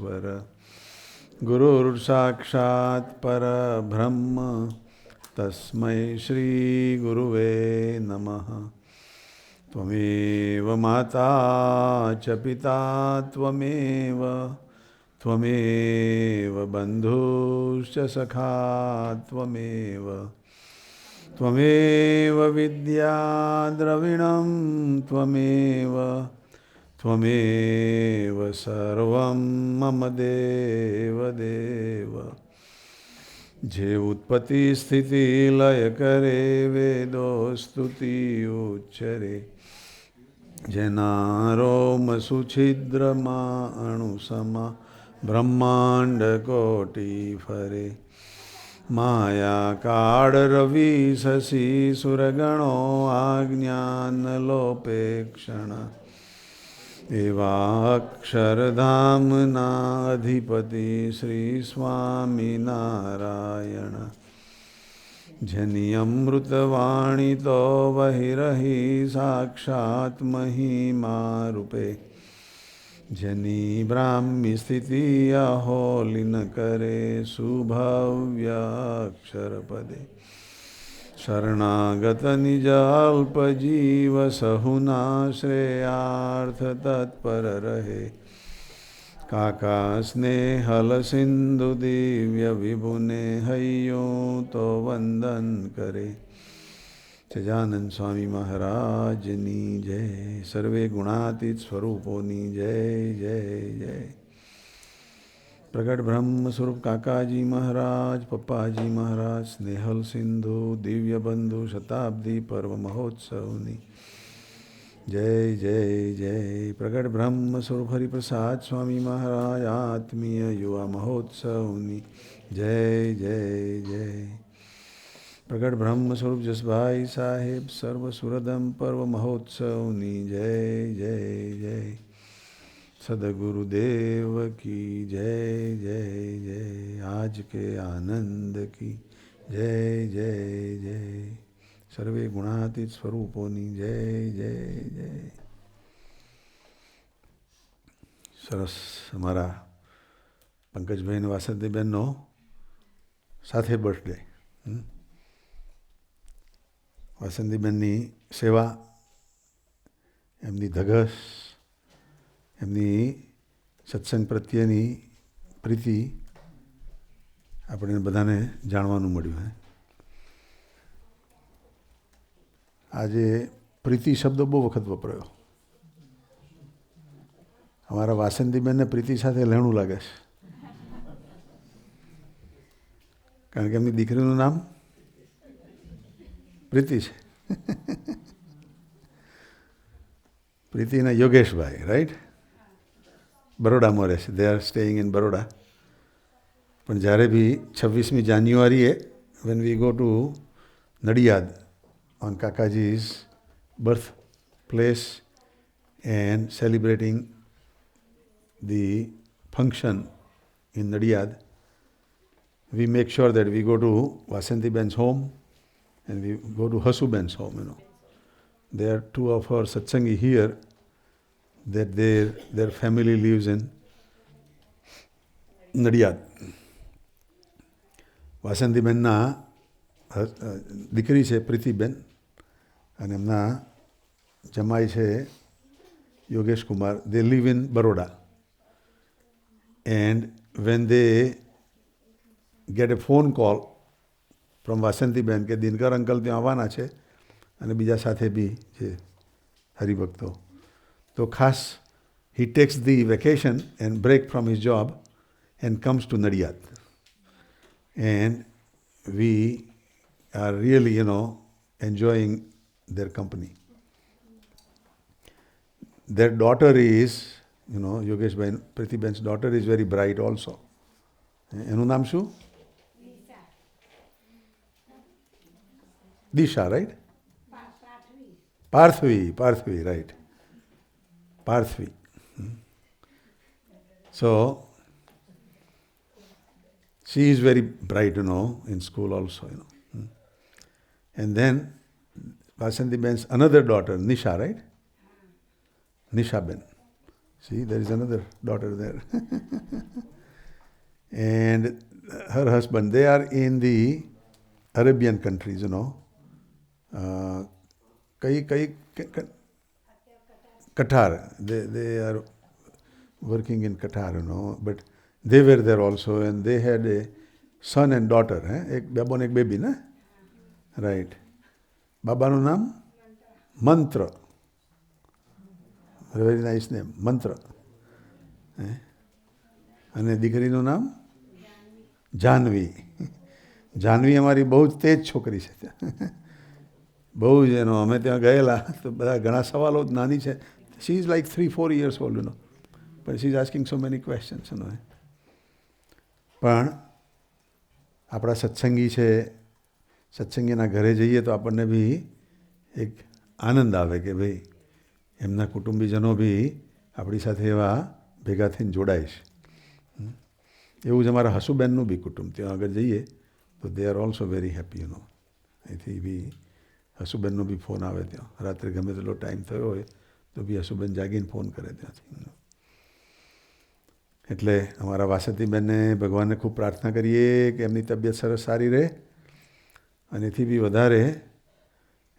महेश्वर गुरुर्साक्षात् परब्रह्म तस्मै श्री गुरुवे नमः। त्वमेव माता च पिता त्वमेव बन्धुश्च सखा त्वमेव विद्या द्रविणं त्वमेव सर्वं मम देव। जे उत्पत्ति स्थिति लय करे वेदो स्तुति उच्चरे जेनारोम सुछिद्रमा अणुसमा ब्रह्मांड कोटि फरे माया काळ रवि शशि सुरगणो आज्ञान लोपेक्षण एवाक्षरधामनाधिपति श्री स्वामी नारायण जनियमृतवाणी तो बहिरहि साक्षात् महिमा रूपे जनी ब्राह्मी स्थिति अहोलिन करे सुभव्य अक्षर पदे शरणागत निज अल्प जीव सहुना श्रेयार्थ तत्पर रहे काका स्नेहल सिंधु दिव्य विभुने हयो तो वंदन करे। सजानंद स्वामी महाराज नी जय। सर्वे गुणातीत स्वरूपोनी जय जय जय। प्रगट ब्रह्म स्वरूप काकाजी महाराज, पप्पाजी महाराज, स्नेहल सिंधु दिव्य बंधु शताब्दी पर्व महोत्सवनी जय जय जय। प्रगट ब्रह्म स्वरूप हरिप्रसाद स्वामी महाराज आत्मीय युवा महोत्सवनी जय जय जय। प्रगट ब्रह्म स्वरूप जसभाई साहेब सर्व सुरदम पर्व महोत्सवनी जय जय जय। सदगुरुदेव की जय जय जय। आज के आनंद की जय जय जय। सर्वे गुणातीत स्वरूपोनी जय जय जय। સરસ. અમારા પંકજભાઈ અને વાસંતીબેનનો સાથે બર્થડે. વાસંતીબેનની સેવા, એમની ધગસ, એમની સત્સંગ પ્રત્યેની પ્રીતિ આપણે બધાને જાણવાનું મળ્યું. આજે પ્રીતિ શબ્દ બહુ વખત વપરાયો. અમારા વાસંતીબેનને પ્રીતિ સાથે લેણું લાગે છે, કારણ કે એમની દીકરીનું નામ પ્રીતિ છે. પ્રીતિના યોગેશભાઈ, રાઈટ, બરોડામાં રહે છે. They are staying in Baroda. પણ જ્યારે બી 26મી જાન્યુઆરીએ when we go to Nadiad on Kakaji's birthplace and celebrating the function in Nadiyad, we make sure that we go to Vasanti Ben's home and we go to Hasu Ben's home. There are two of our satsangi here that their family lives in Nadiyad. Vasanti Benna દીકરી છે પ્રીતિબેન અને એમના જમાઈ છે Yogesh Kumar. They live in Baroda and when they get a phone call from Vasantiben કે Dinkar uncle ત્યાં આવવાના છે અને બીજા સાથે બી છે હરિભક્તો, તો ખાસ he takes the vacation and break from his job and comes to Nadiyad, and we are really, enjoying their company. Their daughter is, Yogesh Bhain, Priti Ben's daughter is very bright also. Eનું નામ શું? Disha, right? Parthvi, right. Parthvi. So, she is very bright, in school also, And then Vasanti Ben's another daughter, Nisha, right? Nisha Ben. See, there is another daughter there. and her husband, they are in the Arabian countries, Qatar. They are working in Qatar, but they were there also, and they had a son and daughter. એક બાબો ને એક baby ને, right. બાબાનું નામ મંત્ર, very nice name, મંત્ર. અને દીકરીનું નામ જાહ્નવી. જાહ્નવી અમારી બહુ જ તેજ છોકરી છે ત્યાં, બહુ જ અમે ત્યાં ગયેલા તો બધા ઘણા સવાલો, નાની છે, she is like 3-4 years old, but she is asking so many questions. પણ આપણા સત્સંગી છે, સત્સંગીના ઘરે જઈએ તો આપણને બી એક આનંદ આવે કે ભાઈ એમના કુટુંબીજનો બી આપણી સાથે એવા ભેગા થઈને જોડાય છે. એવું જ અમારા હસુબેનનું બી કુટુંબ, ત્યાં આગળ જઈએ તો they are also very happy. અહીંથી બી હસુબેનનો બી ફોન આવે ત્યાં, રાત્રે ગમે તેટલો ટાઈમ થયો હોય તો બી હસુબેન જાગીને ફોન કરે ત્યાંથી. એટલે અમારા વાસંતીબેનને ભગવાનને ખૂબ પ્રાર્થના કરીએ કે એમની તબિયત સરસ સારી રહે, અને એથી બી વધારે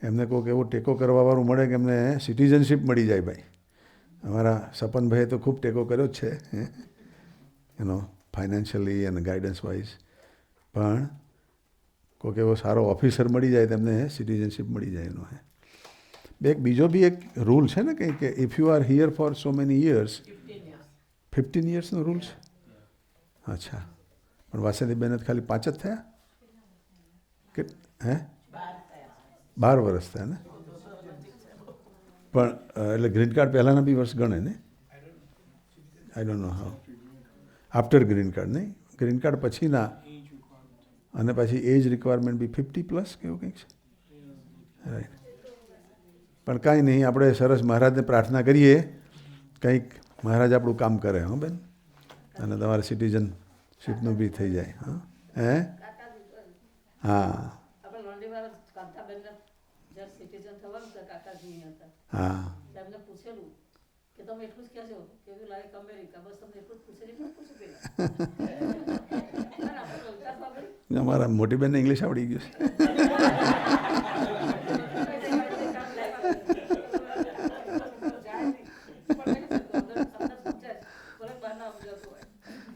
એમને કોઈક એવો ટેકો કરવાવાળું મળે કે એમને સિટીઝનશીપ મળી જાય. ભાઈ અમારા સપનભાઈએ તો ખૂબ ટેકો કર્યો જ છે, ફાઇનાન્શિયલી અને ગાઈડન્સ વાઇઝ, પણ કોઈક એવો સારો ઓફિસર મળી જાય તેમને સિટીઝનશીપ મળી જાય એનો. બીજો બી એક રૂલ છે ને કંઈ કે if you are here for so many years, 15 yearsનો રૂલ છે. અચ્છા, પણ વાસંતીબેન ખાલી 5 જ થયા કે 12 વર્ષ થયા ને? પણ એટલે ગ્રીન કાર્ડ પહેલાંના બી વર્ષ ગણે ને? I don't know how after green card, નહીં ગ્રીન કાર્ડ પછીના, અને પછી એજ રિક્વાયરમેન્ટ બી 50+ કે એવું કંઈક છે, રાઈટ. પણ કાંઈ નહીં, આપણે સરસ મહારાજને પ્રાર્થના કરીએ કંઈક મહારાજ આપણું કામ કરે. હા બેન, અને તમારે સિટીઝનશીપનું બી થઈ જાય. હા હા અમારા મોટી બેનને ઇંગ્લિશ આવડી ગયું છે.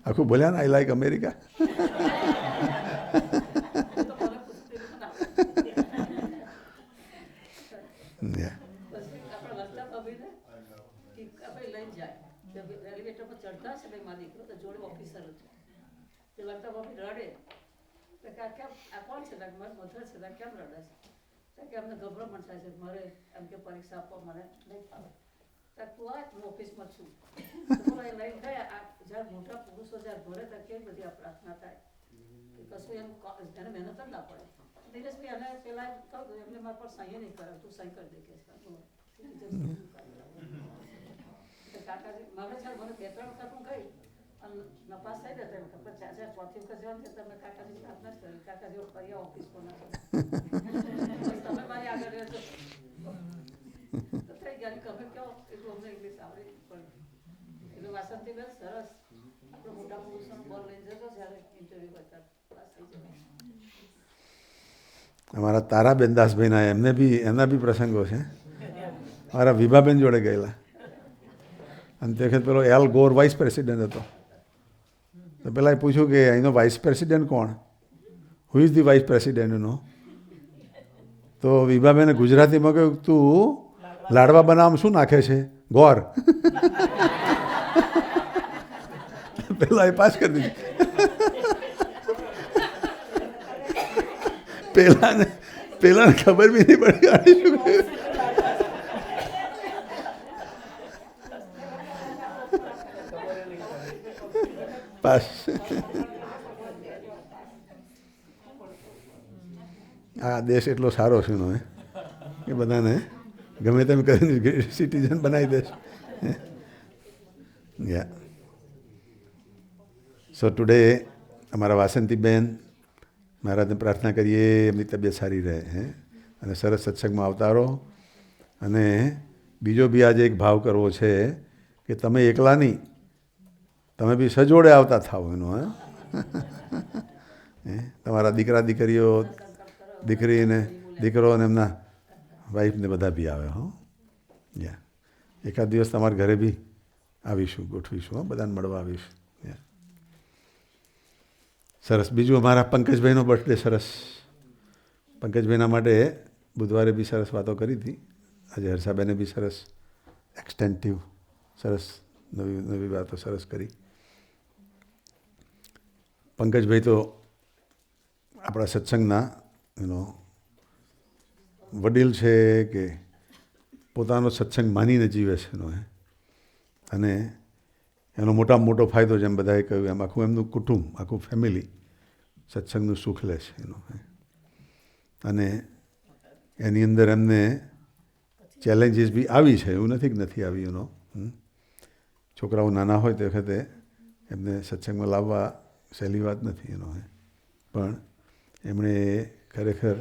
આખું બોલ્યા ને, આઈ લાઈક અમેરિકા. ઓફિસમાં છું લઈને ગયા, જ્યારે મોટા પુરુષો જ્યારે ભરે ત્યારે કેવી બધી આ પ્રાર્થના થાય કે કશું એને મહેનત જ ના પડે. દિનેશભાઈ એને પેલા કહું એમને મારા પર સહી નહીં કરે, તું સહી કરી દે કે કાકાજી મારે જ્યારે મને 2-3 વખત હું ગઈ અને નપાસ થઈ ગયા, ખબર જ્યારે 4થી વખત જવાનું છે તમે કાકાજી પ્રાર્થના જ કરી, કાકાજી ફરી ઓફિસમાં ના તમે મારી આગળ રહેજો તો થઈ ગયા. તમે કહો એટલું અમને ઇંગ્લિશ આવડી પણ એટલું વાસંતીબેન સરસ આપણે મોટા પુરુષોનું બોલ લઈને જતો જ્યારે ઇન્ટરવ્યુ કરતા પાસ થઈ જાય. અમારા તારાબેન દાસભાઈના એમના બી પ્રસંગો છે. મારા વિભાબેન જોડે ગયેલા, અને તે વખત પેલો એલ ગોર વાઇસ પ્રેસિડેન્ટ હતો, તો પેલા પૂછ્યું કે અહીંનો વાઇસ પ્રેસિડેન્ટ કોણ, who is the vice president? તો વિભાબેને ગુજરાતીમાં કહ્યું, તું લાડવા બનાવવામાં શું નાખે છે? ગોર. પેલા એ પાસ કરી દીધી. પેલાને ખબર બી નહીં પડી શું પાસ. આ દેશ એટલો સારો છે કે બધાને ગમે તેમ કરીને સિટીઝન બનાવી દેશે. યા સો ટુડે અમારા વાસંતીબેન, મહારાજને પ્રાર્થના કરીએ એમની તબિયત સારી રહે, અને સરસ સત્સંગમાં આવતા રહો. અને બીજો બી આજે એક ભાવ કરવો છે કે તમે એકલા નહીં, તમે બી સજોડે આવતા થાવ એનો. તમારા દીકરા દીકરીઓ, દીકરીને દીકરો અને એમના વાઈફને બધા બી આવે. હો યા એકાદ દિવસ તમારા ઘરે બી આવીશું, ગોઠવીશું. હો બધાને મળવા આવીશું. સરસ. બીજું અમારા પંકજભાઈનો બર્થડે સરસ. પંકજભાઈના માટે બુધવારે બી સરસ વાતો કરી હતી. આજે હર્ષાબેને બી સરસ એક્સટેન્ટિવ સરસ નવી નવી વાતો સરસ કરી. પંકજભાઈ તો આપણા સત્સંગના વડીલ છે કે પોતાનો સત્સંગ માનીને જીવે છે અને એનો મોટામાં મોટો ફાયદો, જેમ બધાએ કહ્યું એમ, આખું એમનું કુટુંબ, આખું ફેમિલી સત્સંગનું સુખ લે છે અને એની અંદર એમને ચેલેન્જીસ બી આવી છે, એવું નથી કે નથી આવી. છોકરાઓ નાના હોય તે વખતે એમને સત્સંગમાં લાવવા સહેલી વાત નથી પણ એમણે ખરેખર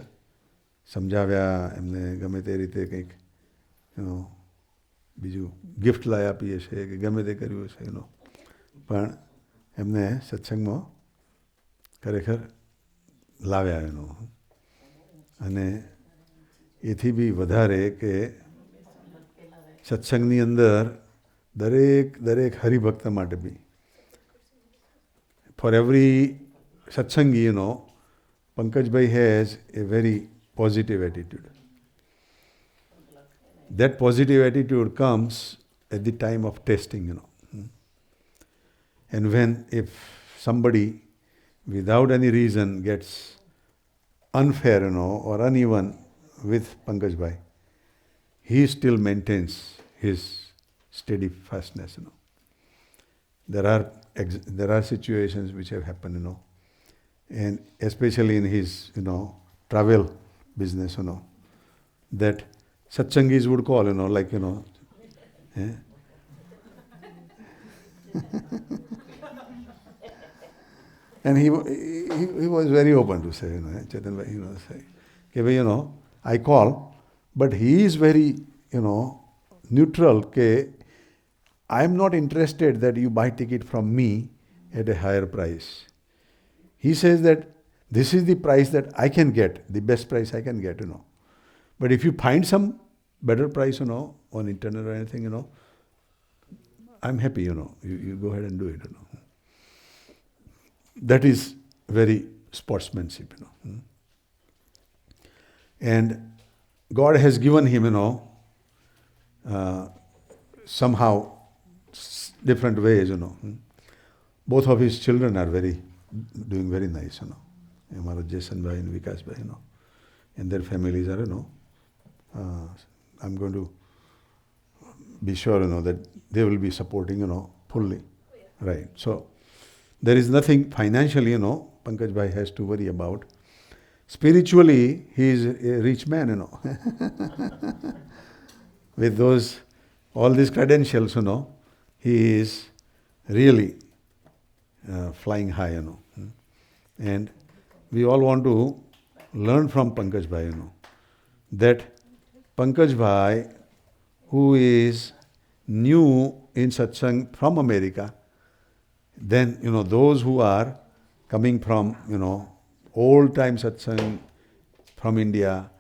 સમજાવ્યા, એમને ગમે તે રીતે કંઈક બીજું ગિફ્ટ લાવી આપીએ છીએ કે ગમે તે કર્યું છે પણ એમને સત્સંગમાં ખરેખર લાવ્યા અને એથી બી વધારે કે સત્સંગની અંદર દરેક હરિભક્ત માટે બી, for every Satsangi Pankajbhai has a very positive attitude. That positive attitude comes at the time of testing, And when, if somebody without any reason gets unfair, or uneven with Pankajbhai, he still maintains his steadfastness, There are situations which have happened, and especially in his, travel business, that satsangis would call, like, and he was very open to say, Chetan bhai, say, ke bhai, I call, but he is very, neutral, ke I am not interested that you buy ticket from me at a higher price. He says that this is the price that I can get, the best price I can get, But if you find some better price, on internet or anything, I'm happy, you go ahead and do it, That is very sportsmanship, And God has given him, somehow different ways, Both of his children are doing very nice, Amara Jason bhai and Vikas bhai, and their families are, I'm going to be sure, that they will be supporting, fully. Right. So there is nothing financially, Pankaj bhai has to worry about. Spiritually, he is a rich man, With all these credentials, he is really flying high, And we all want to learn from Pankaj bhai, that Pankaj bhai, who is new in satsang from America, then, those who are coming from, old time satsang from India,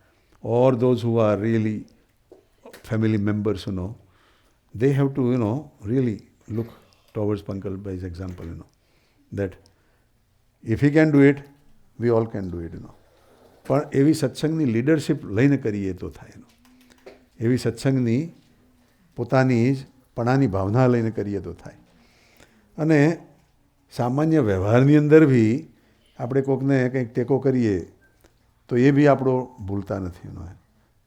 or those who are really family members, they have to, really look towards Pankaj bhai's example, that if he can do it, we all can do it, પણ એવી સત્સંગની leadership લઈને કરીએ તો થાય, એવી સત્સંગની પોતાની જ પણાની ભાવના લઈને કરીએ તો થાય. અને સામાન્ય વ્યવહારની અંદર બી આપણે કોકને કંઈક ટેકો કરીએ તો એ બી આપણો ભૂલતા નથી.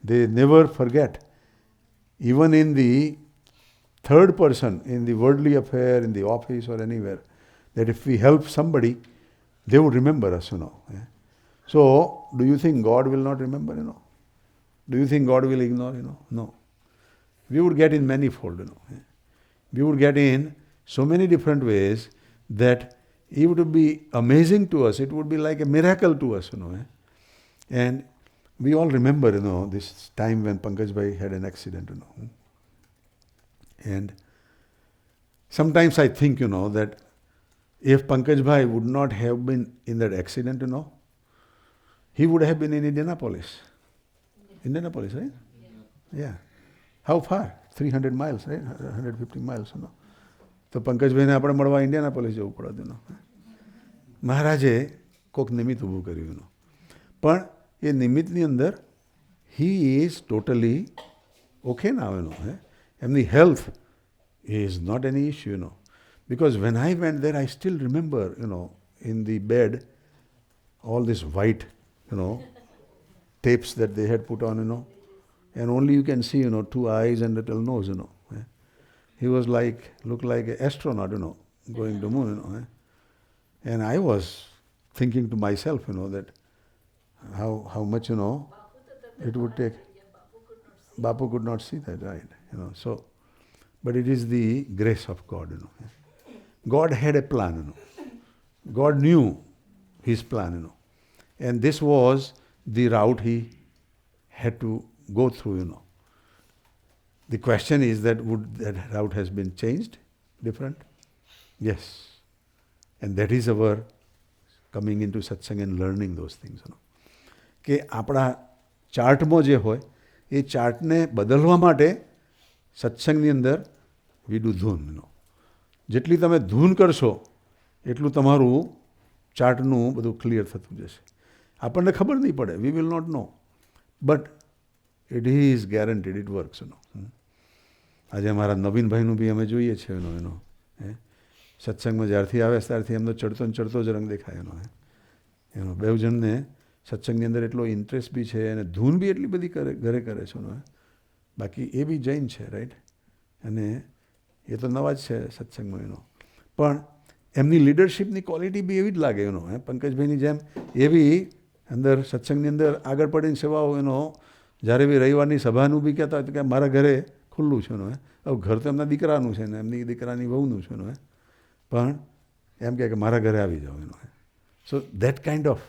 They never forget, even in the third person, in the worldly affair, in the office or anywhere, that if we help somebody, they would remember us, So, do you think God will not remember, Do you think God will ignore, No. We would get in manifold, We would get in so many different ways that it would be amazing to us. It would be like a miracle to us, And we all remember, this time when Pankaj bhai had an accident, And sometimes I think, that If Pankaj Bhai would not have been in that accident, he would have been in Indianapolis. Indianapolis, right? Yeah. How far? 300 miles, right? 150 miles, તો પંકજભાઈને આપણે મળવા Indianapolis જવું પડતું. મહારાજે કોઈક નિમિત્ત ઊભું કર્યું. પણ એ નિમિત્તની અંદર હી ઇઝ ટોટલી ઓકે નાવ. એમની health is not any issue. Because when I went there, I still remember, in the bed, all this white, tapes that they had put on, and only you can see, 2 eyes and little nose, He was looked like an astronaut, going to moon, And I was thinking to myself, that how much, it would take. Bapu could not see that, right? So, but it is the grace of God, God had a plan, God knew his plan, And this was the route he had to go through, The question is that would that route has been changed, different? Yes. And that is our coming into satsang and learning those things. કે આપણા ચાર્ટમાં જે હોય એ ચાર્ટને બદલવા માટે સત્સંગની અંદર we do ધૂન. જેટલી તમે ધૂન કરશો એટલું તમારું ચાર્ટનું બધું ક્લિયર થતું જશે. આપણને ખબર નહીં પડે, we will not know, but it is guaranteed, it works. આજે અમારા નવીનભાઈનું બી અમે જોઈએ છીએ સત્સંગમાં જ્યારથી આવે ત્યારથી એમનો ચડતો ને ચડતો જ રંગ દેખાય. બેઉ જણને સત્સંગની અંદર એટલો ઇન્ટરેસ્ટ બી છે અને ધૂન બી એટલી બધી ઘરે કરે છે. બાકી એ બી જૈન છે, રાઈટ? અને એ તો નવા જ છે સત્સંગમાં. પણ એમની લીડરશિપની ક્વોલિટી બી એવી જ લાગે. પંકજભાઈની જેમ એ બી અંદર સત્સંગની અંદર આગળ પડીને સેવાઓ. જ્યારે બી રવિવારની સભાનું બી કહેતા હોય તો કે મારા ઘરે ખુલ્લું છે. હવે ઘર તો એમના દીકરાનું છે ને એમની દીકરાની વહુનું છે. પણ એમ કહે કે મારા ઘરે આવી જાઓ. So that kind of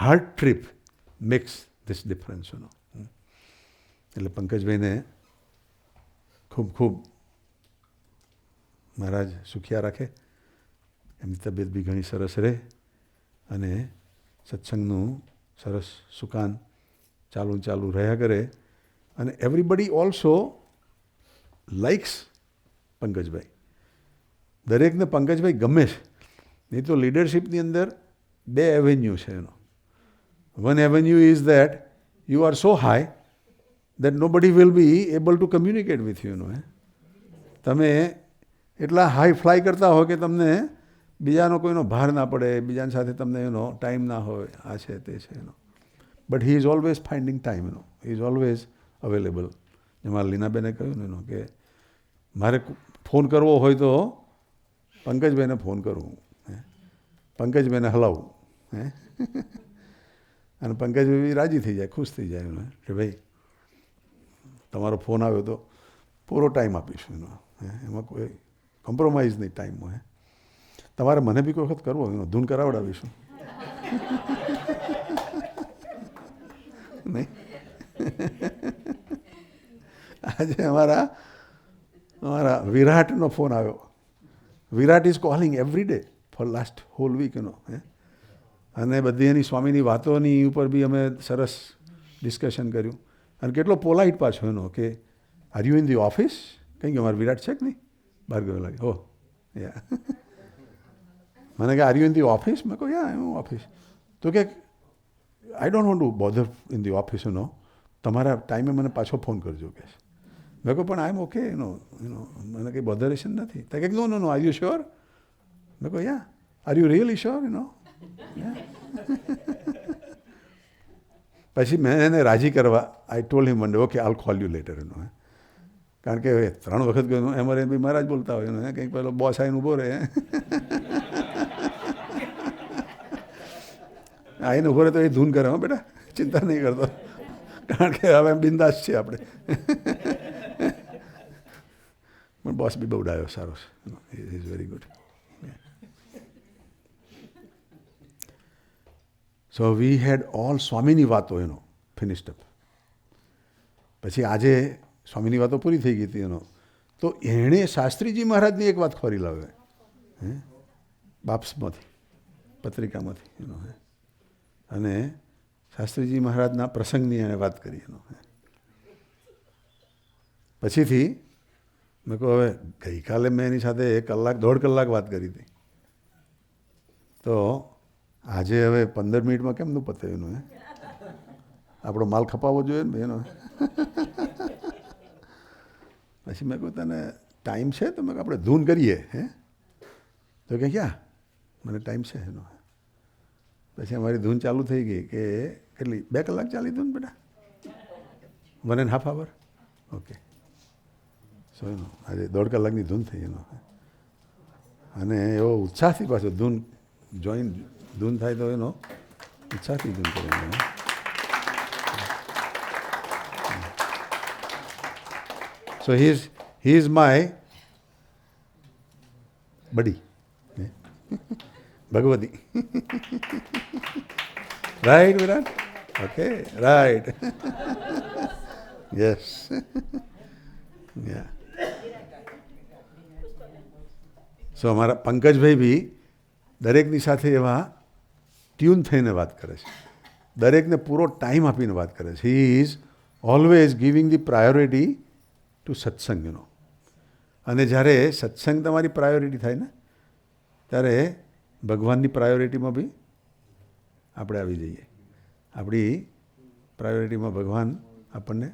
heart trip makes this difference. એટલે પંકજભાઈને ખૂબ ખૂબ મહારાજ સુખિયા રાખે, એમની તબિયત બી ઘણી સરસ રહે અને સત્સંગનું સરસ સુકાન ચાલુ રહ્યા કરે. અને એવરીબડી ઓલ્સો લાઇક્સ પંકજભાઈ. દરેકને પંકજભાઈ ગમે છે. નહીં તો લીડરશિપની અંદર 2 એવેન્યુ છે. One avenue is that you are so high that nobody will be able to communicate with you. તમે એટલા હાઈ ફ્લાય કરતા હો કે તમને બીજાનો કોઈનો ભાર ના પડે, બીજાની સાથે તમને ટાઈમ ના હોય, આ છે તે છે. But he is always finding time, he is always available. જેમાં લીનાબેને કહ્યું કે મારે ફોન કરવો હોય તો પંકજભાઈને ફોન કરવું, પંકજભાઈને હલાવું, અને પંકજભાઈ રાજી થઈ જાય, ખુશ થઈ જાય કે ભાઈ તમારો ફોન આવ્યો તો પૂરો ટાઈમ આપીશું. એમાં કોઈ કોમ્પ્રોમાઇઝ નહીં ટાઈમમાં. તમારે મને બી કોઈ વખત કરવો ધૂન કરાવડાવીશું નહીં. આજે અમારા વિરાટનો ફોન આવ્યો. Virat is calling every day for last whole week. અને બધી એની સ્વામીની વાતોની ઉપર બી અમે સરસ ડિસ્કશન કર્યું. અને કેટલો પોલાઇટ પાછો કે are you in the office? કંઈ અમારે વિરાટ છે કે નહીં? બહાર ગયો લાગે. હો યા મને કે are you in the office? મેં કહું યા આઈ એમ ઓફિસ. તો કે I don't want to bother in the office. તમારા ટાઈમે મને પાછો ફોન કરજો કે. મેં કહું પણ આઈ એમ ઓકે. મને કંઈ બોધરેશન નથી. તો કે નો નો નો આર યુ શ્યોર? મેં કહું યા આર યુ રિયલી શ્યોર? પછી મેં એને રાજી કરવા આઈ ટોલ્ડ હિમ વન ડે ઓકે આલ કોલ યુ લેટર. કારણ કે 3 વખત ગયો એમાં બી મહારાજ બોલતા હોય કંઈક પેલો બોસ આવીને ઊભો રહે. આવીને ઊભો રહે તો એ ધૂન કરે. બેટા ચિંતા નહીં કરતો, કારણ કે હવે બિંદાસ છીએ આપણે. પણ બોસ બી બહુ ડાયો સારો છે. Is very good. So we had all સ્વામીની વાતો ફિનિશ્ડ અપ. પછી આજે સ્વામીની વાતો પૂરી થઈ ગઈ હતી તો એણે શાસ્ત્રીજી મહારાજની એક વાત ખોરી લાવે. બાપ્સમાંથી, પત્રિકામાંથી અને શાસ્ત્રીજી મહારાજના પ્રસંગની એણે વાત કરી પછીથી મેં કહું હવે ગઈકાલે મેં એની સાથે 1-1.5 કલાક વાત કરી હતી, તો આજે હવે 15 મિનિટમાં કેમનું પતે એનું? આપણો માલ ખપાવવો જોઈએ ને એનો. પછી મેં કહ્યું તને ટાઈમ છે તો મેં આપણે ધૂન કરીએ. તો કે ક્યાં મને ટાઈમ છે એનો. પછી અમારી ધૂન ચાલુ થઈ ગઈ કે કેટલી 2 કલાક ચાલી ધૂન બેટા? 1.5 hour. ઓકે. સો એનો આજે 1.5 કલાકની ધૂન થઈ એનો. અને એવો ઉત્સાહથી પાછો ધૂન ધૂન થાય તો એનો ઉત્સાહથી ધૂન કરે. So he is my buddy. Bhagavati. Right, Virat? Okay, right. Yes. Yeah. So અમારા પંકજભાઈ બી દરેકની સાથે એવા ટ્યુન થઈને વાત કરે છે, દરેકને પૂરો ટાઈમ આપીને વાત કરે છે. He is always giving the priority to satsang. અને જ્યારે સત્સંગ તમારી પ્રાયોરિટી થાય ને ત્યારે ભગવાનની પ્રાયોરિટીમાં બી આપણે આવી જઈએ. આપણી પ્રાયોરિટીમાં ભગવાન આપણને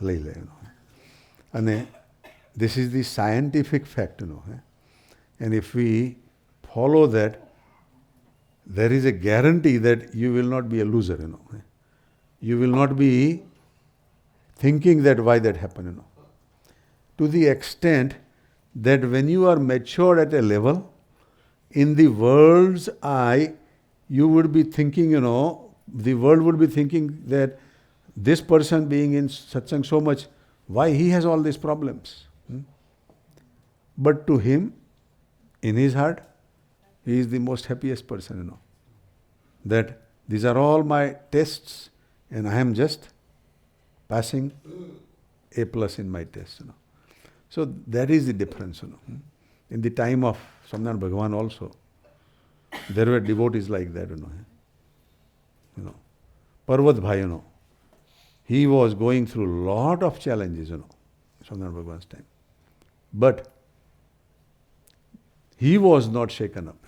લઈ લે. અને this is the scientific fact. And if V follow that, there is a guarantee that you will not be a loser. You will not be thinking that why that happened. To the extent that when you are matured at a level, in the world's eye, you would be thinking, the world would be thinking that this person being in satsang so much, why he has all these problems? But to him, in his heart, he is the most happiest person, that these are all my tests and I am just passing A+ in my test. So that is the difference. In the time of Swaminarayan Bhagavan also, there were devotees like that. Parvat Bhai, he was going through a lot of challenges, Swaminarayan Bhagavan's time. But he was not shaken up.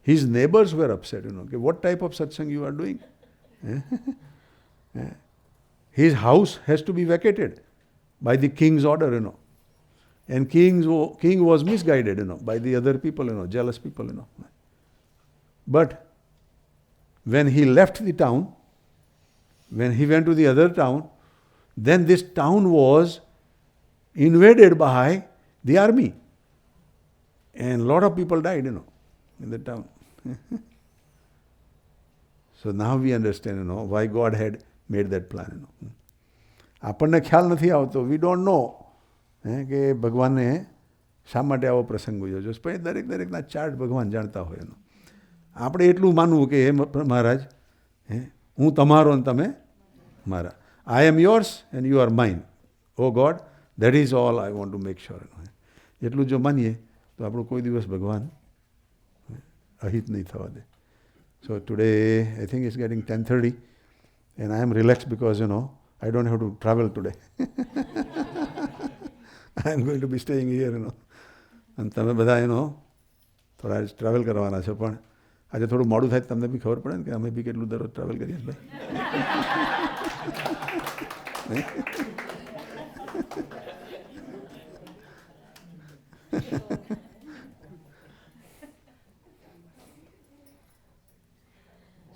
His neighbors were upset. What type of satsang you are doing? His house has to be vacated by the king's order. And king was misguided, by the other people, jealous people. But when he left the town, when he went to the other town, then this town was invaded by the army. And a lot of people died, in the town. So now we understand, why God had made that plan. આપણને ખ્યાલ નથી આવતો, we don't know કે ભગવાને શા માટે આવો પ્રસંગ યોજ્યો. પછી દરેકના ચાર્ટ ભગવાન જાણતા હોય. આપણે એટલું માનવું કે હે મહારાજ, હું તમારો અને તમે મારા. I am yours and you are mine. Oh God, that is all I want to make sure. એટલું જો માનીએ તો આપણું કોઈ દિવસ ભગવાન અહિત નહીં થવા દે. So today, I think it's getting 10:30 and I am relaxed because, I don't have to travel today. I am going to be staying here, અને તમે બધા, થોડા ટ્રાવેલ કરવાના છો, પણ આજે થોડું મોડું થાય તમને બી ખબર પડે ને કે અમે બી કેટલું દરરોજ ટ્રાવેલ કરીએ ભાઈ.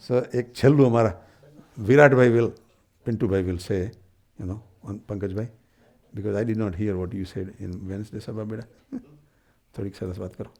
So એક છેલ્લું અમારા વિરાટભાઈ Pintuભાઈ will say, on Pankajભાઈ, because I did not hear what you said in Wednesday Sabha બેટા. થોડીક સરસ વાત કરો.